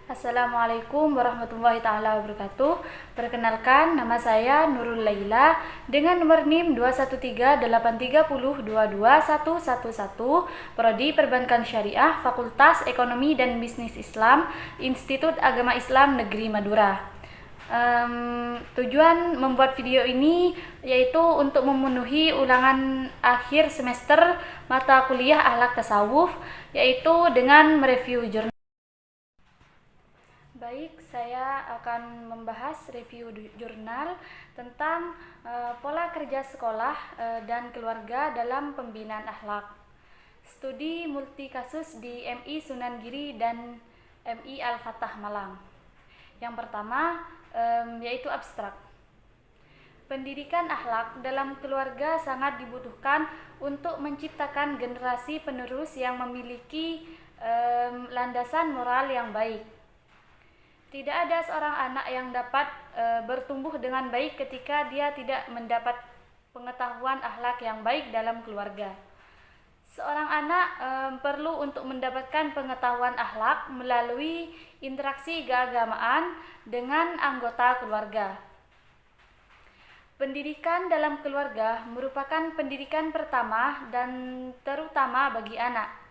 Assalamualaikum warahmatullahi taala wabarakatuh. Perkenalkan, nama saya Nurul Laila dengan nomor NIM 21383022111, Prodi Perbankan Syariah, Fakultas Ekonomi dan Bisnis Islam, Institut Agama Islam Negeri Madura. Tujuan membuat video ini yaitu untuk memenuhi ulangan akhir semester mata kuliah Akhlak Tasawuf, yaitu dengan mereview jurnal. Baik, saya akan membahas review jurnal tentang pola kerja sekolah dan keluarga dalam pembinaan akhlak. Studi multi kasus di MI Sunan Giri dan MI Al-Fatah Malang. Yang pertama yaitu abstrak. Pendidikan akhlak dalam keluarga sangat dibutuhkan untuk menciptakan generasi penerus yang memiliki landasan moral yang baik. Tidak ada seorang anak yang dapat bertumbuh dengan baik ketika dia tidak mendapat pengetahuan akhlak yang baik dalam keluarga. Seorang anak perlu untuk mendapatkan pengetahuan akhlak melalui interaksi keagamaan dengan anggota keluarga. Pendidikan dalam keluarga merupakan pendidikan pertama dan terutama bagi anak.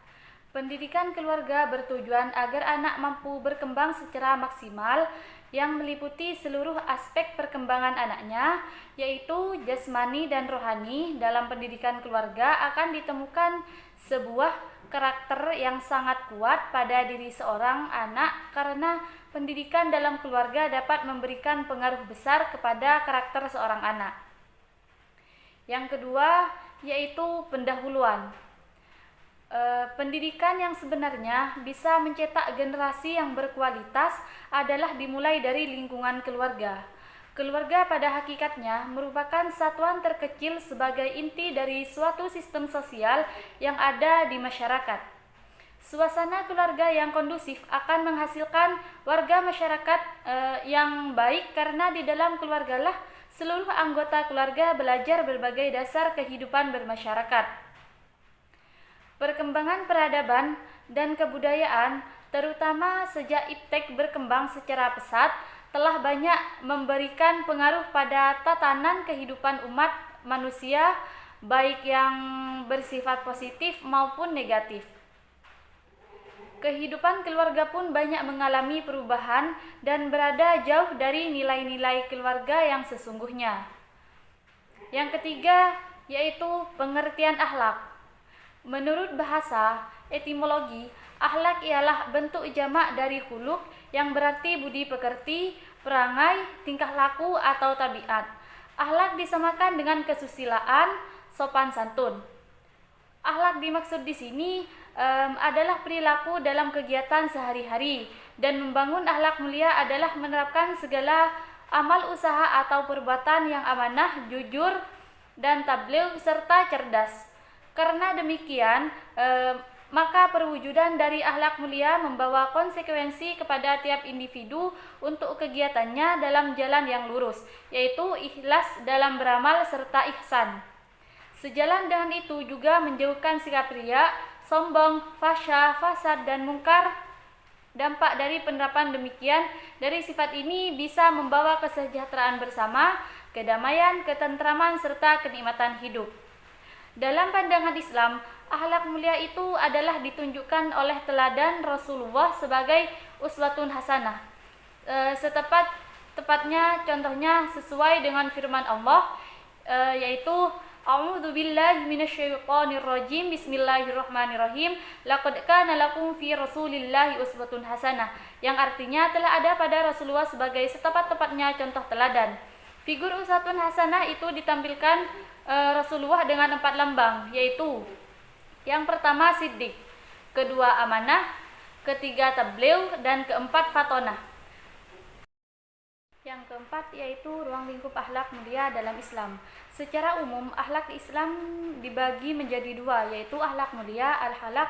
Pendidikan keluarga bertujuan agar anak mampu berkembang secara maksimal yang meliputi seluruh aspek perkembangan anaknya, yaitu jasmani dan rohani. Dalam pendidikan keluarga akan ditemukan sebuah karakter yang sangat kuat pada diri seorang anak, karena pendidikan dalam keluarga dapat memberikan pengaruh besar kepada karakter seorang anak. Yang kedua yaitu pendahuluan. Pendidikan yang sebenarnya bisa mencetak generasi yang berkualitas adalah dimulai dari lingkungan keluarga. Keluarga pada hakikatnya merupakan satuan terkecil sebagai inti dari suatu sistem sosial yang ada di masyarakat. Suasana keluarga yang kondusif akan menghasilkan warga masyarakat yang baik, karena di dalam keluargalah seluruh anggota keluarga belajar berbagai dasar kehidupan bermasyarakat. Perkembangan peradaban dan kebudayaan, terutama sejak iptek berkembang secara pesat, telah banyak memberikan pengaruh pada tatanan kehidupan umat manusia, baik yang bersifat positif maupun negatif. Kehidupan keluarga pun banyak mengalami perubahan dan berada jauh dari nilai-nilai keluarga yang sesungguhnya. Yang ketiga yaitu pengertian akhlak. Menurut bahasa etimologi, akhlak ialah bentuk jamak dari khuluq yang berarti budi pekerti, perangai, tingkah laku atau tabiat. Akhlak disamakan dengan kesusilaan, sopan santun. Akhlak dimaksud di sini adalah perilaku dalam kegiatan sehari-hari, dan membangun akhlak mulia adalah menerapkan segala amal usaha atau perbuatan yang amanah, jujur, dan tabligh serta cerdas. Karena demikian, maka perwujudan dari akhlak mulia membawa konsekuensi kepada tiap individu untuk kegiatannya dalam jalan yang lurus, yaitu ikhlas dalam beramal serta ihsan. Sejalan dengan itu juga menjauhkan sikap riya, sombong, fahsya, fasad, dan mungkar. Dampak dari penerapan demikian dari sifat ini bisa membawa kesejahteraan bersama, kedamaian, ketentraman, serta kenikmatan hidup. Dalam pandangan Islam, akhlak mulia itu adalah ditunjukkan oleh teladan Rasulullah sebagai uswatun hasanah. Tepatnya contohnya sesuai dengan firman Allah, yaitu A'udzubillahi minasyaitonirrajim, Bismillahirrahmanirrahim, laqad kana lakum fi Rasulillahi uswatun hasanah, yang artinya telah ada pada Rasulullah sebagai setepat-tepatnya contoh teladan. Figur uswatun hasanah itu ditampilkan Rasulullah dengan 4 lambang, yaitu yang pertama siddiq, kedua amanah, ketiga tabligh, dan keempat fatonah. Yang keempat yaitu ruang lingkup akhlak mulia dalam Islam. Secara umum, akhlak Islam dibagi menjadi 2, yaitu akhlak mulia al-halak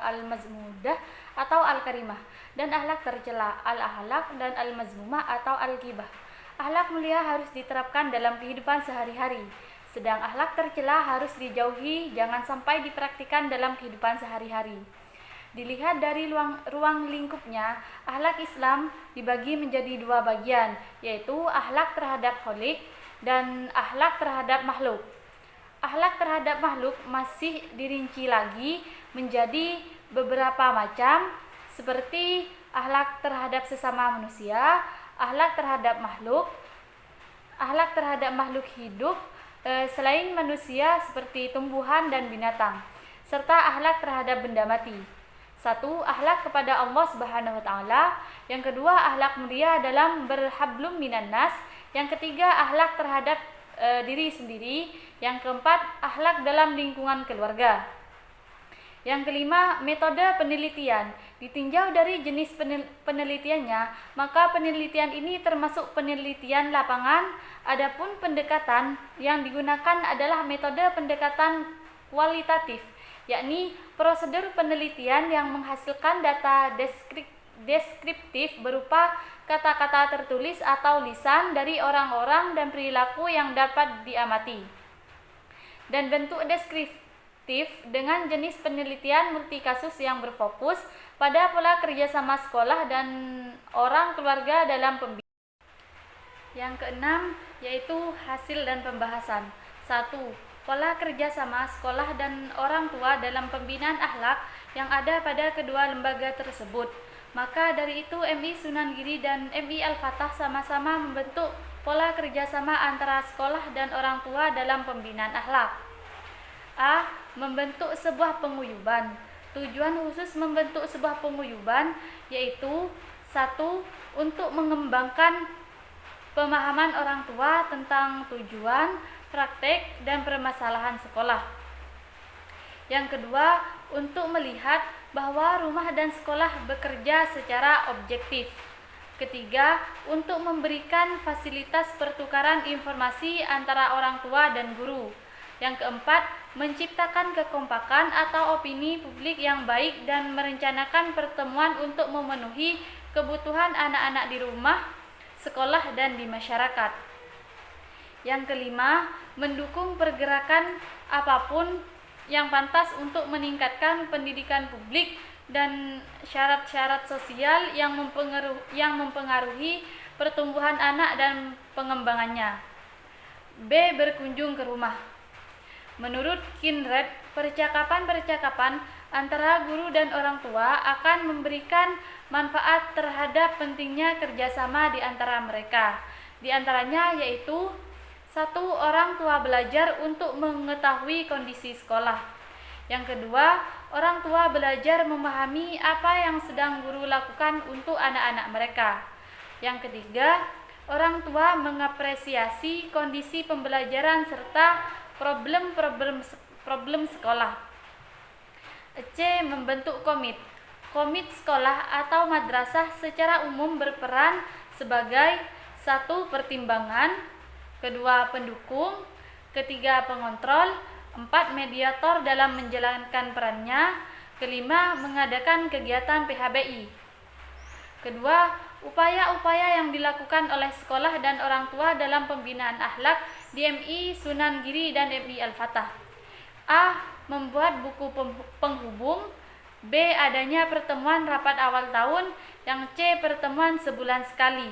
al-mazmudah atau al-karimah, dan akhlak tercela al-ahlak dan al-mazmumah atau al-ghibah. Akhlak mulia harus diterapkan dalam kehidupan sehari-hari, sedang akhlak tercela harus dijauhi, jangan sampai dipraktikkan dalam kehidupan sehari-hari. Dilihat dari ruang lingkupnya, akhlak Islam dibagi menjadi dua bagian, yaitu akhlak terhadap khalik dan akhlak terhadap makhluk. Akhlak terhadap makhluk masih dirinci lagi menjadi beberapa macam, seperti akhlak terhadap sesama manusia, akhlak terhadap makhluk hidup selain manusia seperti tumbuhan dan binatang, serta akhlak terhadap benda mati. Satu, akhlak kepada Allah Subhanahu wa taala. Yang kedua, akhlak mulia dalam berhablum minan nas. Yang ketiga, akhlak terhadap diri sendiri. Yang keempat, akhlak dalam lingkungan keluarga. Yang kelima, metode penelitian. Ditinjau dari jenis penelitiannya, maka penelitian ini termasuk penelitian lapangan. Adapun pendekatan yang digunakan adalah metode pendekatan kualitatif, yakni prosedur penelitian yang menghasilkan data deskriptif berupa kata-kata tertulis atau lisan dari orang-orang dan perilaku yang dapat diamati, dan bentuk deskriptif dengan jenis penelitian multikasus yang berfokus pada pola kerjasama sekolah dan orang keluarga dalam pembinaan. Yang keenam, yaitu hasil dan pembahasan. 1. Pola kerjasama sekolah dan orang tua dalam pembinaan akhlak yang ada pada kedua lembaga tersebut. Maka dari itu MI Sunan Giri dan MI Al-Fatah sama-sama membentuk pola kerjasama antara sekolah dan orang tua dalam pembinaan akhlak. A. Membentuk sebuah penguyuban. Tujuan khusus membentuk sebuah penguyuban yaitu 1. Untuk mengembangkan pemahaman orang tua tentang tujuan, praktek, dan permasalahan sekolah. Yang kedua, untuk melihat bahwa rumah dan sekolah bekerja secara objektif. Ketiga, untuk memberikan fasilitas pertukaran informasi antara orang tua dan guru. Yang keempat, menciptakan kekompakan atau opini publik yang baik dan merencanakan pertemuan untuk memenuhi kebutuhan anak-anak di rumah, sekolah, dan di masyarakat. Yang kelima, mendukung pergerakan apapun yang pantas untuk meningkatkan pendidikan publik dan syarat-syarat sosial yang mempengaruhi pertumbuhan anak dan pengembangannya. B. Berkunjung ke rumah. Menurut Kinred, percakapan-percakapan antara guru dan orang tua akan memberikan manfaat terhadap pentingnya kerjasama di antara mereka. Di antaranya yaitu 1. Orang tua belajar untuk mengetahui kondisi sekolah. Yang kedua, orang tua belajar memahami apa yang sedang guru lakukan untuk anak-anak mereka. Yang ketiga, orang tua mengapresiasi kondisi pembelajaran serta problem sekolah. C. Membentuk komit. Komit sekolah atau madrasah secara umum berperan sebagai 1. Pertimbangan, 2. Pendukung, 3. Pengontrol, 4. Mediator dalam menjalankan perannya, 5. Mengadakan kegiatan PHBI. Kedua, upaya-upaya yang dilakukan oleh sekolah dan orang tua dalam pembinaan akhlak di MI Sunan Giri dan MI Al-Fatah. A. Membuat buku penghubung. B. Adanya pertemuan rapat awal tahun. Yang C. Pertemuan sebulan sekali.